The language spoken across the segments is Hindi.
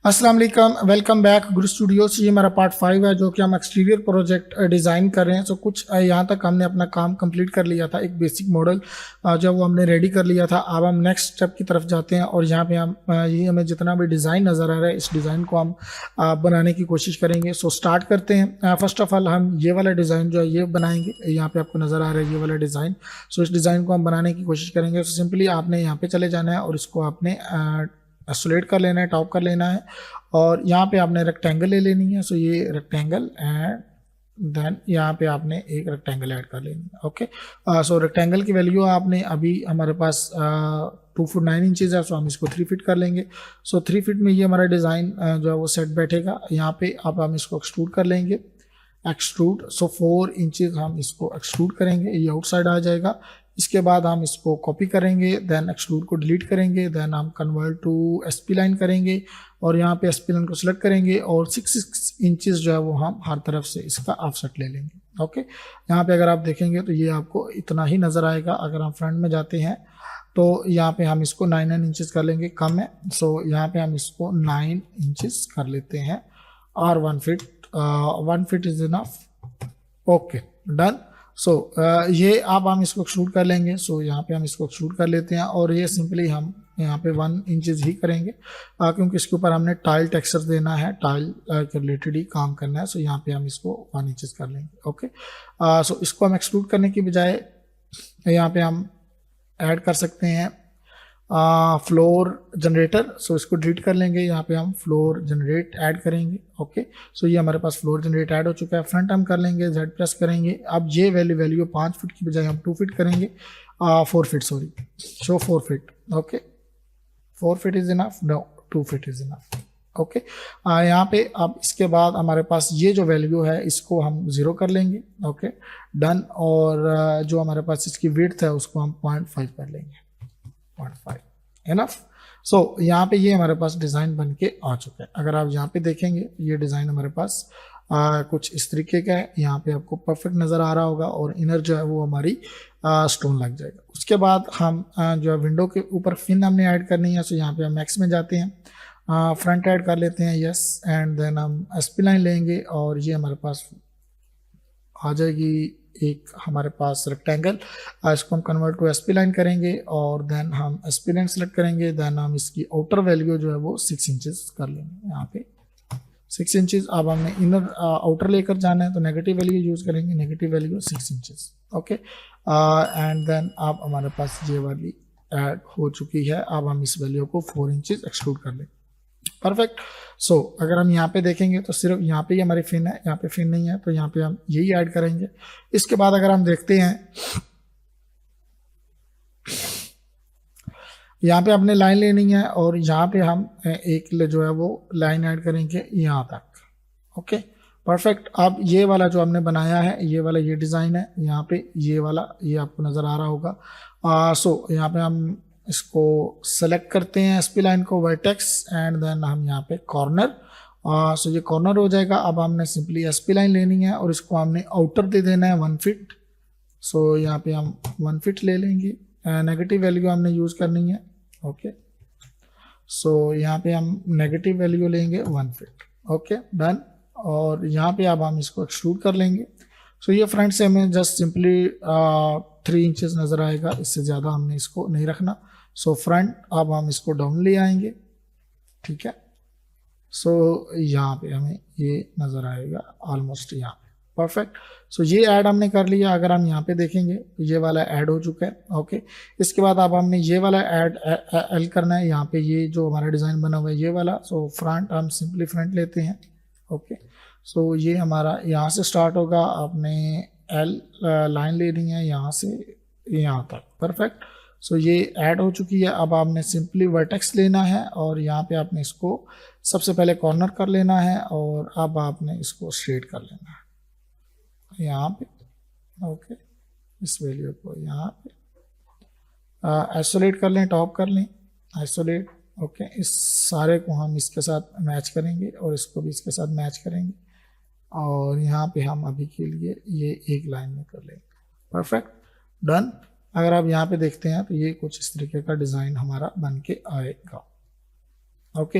अस्सलाम वालेकुम, वेलकम बैक गुरु स्टूडियो से। ये हमारा पार्ट 5 है जो कि हम एक्सटीरियर प्रोजेक्ट डिज़ाइन कर रहे हैं। सो कुछ यहाँ तक हमने अपना काम कंप्लीट कर लिया था, एक बेसिक मॉडल जो वो हमने रेडी कर लिया था। अब हम नेक्स्ट स्टेप की तरफ जाते हैं और यहाँ पे हम ये हमें जितना भी डिज़ाइन नज़र आ रहा है इस डिज़ाइन को हम बनाने की कोशिश करेंगे। सो स्टार्ट करते हैं। फर्स्ट ऑफ ऑल हम ये वाला डिज़ाइन जो है ये बनाएंगे। यहाँ पे आपको नज़र आ रहा है ये वाला डिज़ाइन। सो इस डिज़ाइन को हम बनाने की कोशिश करेंगे। सो सिंपली आपने यहाँ पे चले जाना है और इसको आपने आइसोलेट कर लेना है, टॉप कर लेना है और यहाँ पे आपने रेक्टेंगल ले लेनी है। सो ये रेक्टेंगल एंड देन यहाँ पे आपने एक रेक्टेंगल ऐड कर लेनी है। ओके, सो रेक्टेंगल की वैल्यू आपने अभी हमारे पास 2 फुट 9 इंचज़ है। सो हम इसको 3 फीट कर लेंगे। सो 3 फीट में ये हमारा डिज़ाइन जो है वो सेट बैठेगा। यहाँ पे अब हम इसको एक्सट्रूड कर लेंगे। एक्सट्रूड, सो 4 इंचज़ हम इसको एक्सट्रूड करेंगे, ये आउटसाइड आ जाएगा। इसके बाद हम इसको कॉपी करेंगे, देन एक्सट्रूड को डिलीट करेंगे, देन हम कन्वर्ट टू एसपी लाइन करेंगे और यहाँ पे एसपी लाइन को सिलेक्ट करेंगे और 6 इंचज़ जो है वो हम हर तरफ से इसका ऑफसेट ले लेंगे। ओके, यहाँ पे अगर आप देखेंगे तो ये आपको इतना ही नज़र आएगा। अगर हम फ्रंट में जाते हैं तो यहाँ पे हम इसको 9 इंचज़ कर लेंगे, कम है। सो यहाँ पे हम इसको 9 इंचज़ कर लेते हैं और 1 feet 1 feet is enough. Okay, done. So ये अब हम इसको एक्सट्रूड कर लेंगे। सो यहाँ पे हम इसको एक्सट्रूड कर लेते हैं और ये सिंपली हम यहाँ पे 1 इंचज़ ही करेंगे क्योंकि इसके ऊपर हमने टाइल टेक्सचर देना है, टाइल के रिलेटेड ही काम करना है। सो यहाँ पे हम इसको 1 इंचज़ कर लेंगे। ओके, सो इसको हम एक्सट्रूड करने की बजाय यहाँ पे हम ऐड कर सकते हैं फ्लोर जनरेटर। सो इसको डिलीट कर लेंगे, यहाँ पे हम फ्लोर जनरेट ऐड करेंगे। ओके, सो ये हमारे पास फ्लोर जनरेट ऐड हो चुका है। फ्रंट हम कर लेंगे, Z प्रेस करेंगे। अब ये वैल्यू 5 फीट की बजाय हम 2 फीट करेंगे, 4 feet sorry, so 4 feet. Okay, 4 feet is enough, no 2 feet is enough. Okay, यहाँ पे अब इसके बाद हमारे पास ये जो वैल्यू है इसको हम 0 कर लेंगे। Okay, done. और जो हमारे पास इसकी विड्थ है उसको हम 0.5 कर लेंगे, 0.5 इनफ। सो यहाँ पे ये हमारे पास डिज़ाइन बन के आ चुका है। अगर आप यहाँ पे देखेंगे ये डिज़ाइन हमारे पास कुछ इस तरीके का है। यहाँ पे आपको परफेक्ट नज़र आ रहा होगा और इनर जो है वो हमारी स्टोन लग जाएगा। उसके बाद हम जो है विंडो के ऊपर फिन हमने ऐड करनी है। सो यहाँ पे हम मैक्स में जाते हैं, फ्रंट ऐड कर लेते हैं, यस, एंड देन हम एसपी लाइन लेंगे और ये हमारे पास आ जाएगी एक हमारे पास रेक्टेंगल। इसको हम कन्वर्ट टू एसपी लाइन करेंगे और देन हम एसपी लाइन सेलेक्ट करेंगे। देन हम इसकी आउटर वैल्यू जो है वो 6 इंचज़ कर लेंगे, यहाँ पे 6 इंचज़। अब हमने इनर आउटर लेकर जाना है तो नेगेटिव वैल्यू यूज़ करेंगे, negative value 6 inches. Okay, and then अब हमारे पास ये वाली ऐड हो चुकी है। अब हम इस वैल्यू को 4 इंचज़ एक्सट्रूड कर लेंगे। परफेक्ट। सो अगर हम यहाँ पे देखेंगे तो सिर्फ यहाँ पे ही हमारी फिन है, यहाँ पे फिन नहीं है, तो यहाँ पे हम यही ऐड करेंगे। इसके बाद अगर हम देखते हैं यहाँ पे अपने लाइन लेनी है और यहाँ पे हम एक जो है वो लाइन ऐड करेंगे यहाँ तक। Okay, perfect. अब ये वाला जो हमने बनाया है, ये वाला ये डिज़ाइन है, यहाँ पे ये वाला ये आपको नज़र आ रहा होगा। सो यहाँ पे हम इसको सेलेक्ट करते हैं एसपी लाइन को, वर्टेक्स, एंड देन हम यहाँ पे कॉर्नर। सो ये कॉर्नर हो जाएगा। अब हमने सिंपली एसपी लाइन लेनी है और इसको हमने आउटर दे देना है 1 फीट। सो यहाँ पे हम 1 फीट ले लेंगे, नेगेटिव वैल्यू हमने यूज़ करनी है। ओके, सो यहाँ पे हम नेगेटिव वैल्यू लेंगे 1 फीट। Okay, done. और यहाँ पे अब हम इसको एक्सट्रूड कर लेंगे। सो ये फ्रंट से हमें जस्ट सिंपली 3 इंचज़ नज़र आएगा, इससे ज़्यादा हमने इसको नहीं रखना। सो फ्रंट अब हम इसको डाउन ले आएंगे, ठीक है। सो यहाँ पे हमें ये नज़र आएगा ऑलमोस्ट यहाँ पे, परफेक्ट। सो ये ऐड हमने कर लिया। अगर हम यहाँ पे देखेंगे तो ये वाला ऐड हो चुका है। ओके, इसके बाद अब हमने ये वाला ऐड एल करना है। यहाँ पे ये जो हमारा डिज़ाइन बना हुआ है ये वाला। सो फ्रंट हम सिंपली फ्रंट लेते हैं। ओके, सो ये हमारा यहाँ से स्टार्ट होगा, आपने एल लाइन लेनी है यहाँ से यहाँ तक, परफेक्ट। सो ये ऐड हो चुकी है। अब आपने सिंपली वर्टेक्स लेना है और यहाँ पे आपने इसको सबसे पहले कॉर्नर कर लेना है और अब आपने इसको स्ट्रेट कर लेना है यहाँ पे। ओके, इस वैल्यू को यहाँ पे आइसोलेट कर लें, टॉप कर लें, आइसोलेट। ओके, इस सारे को हम इसके साथ मैच करेंगे और इसको भी इसके साथ मैच करेंगे और यहाँ पे हम अभी के लिए ये एक लाइन में कर लेंगे, परफेक्ट, डन। अगर आप यहाँ पे देखते हैं तो ये कुछ इस तरीके का डिज़ाइन हमारा बन के आएगा। ओके,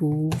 2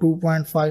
2.5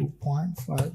2.5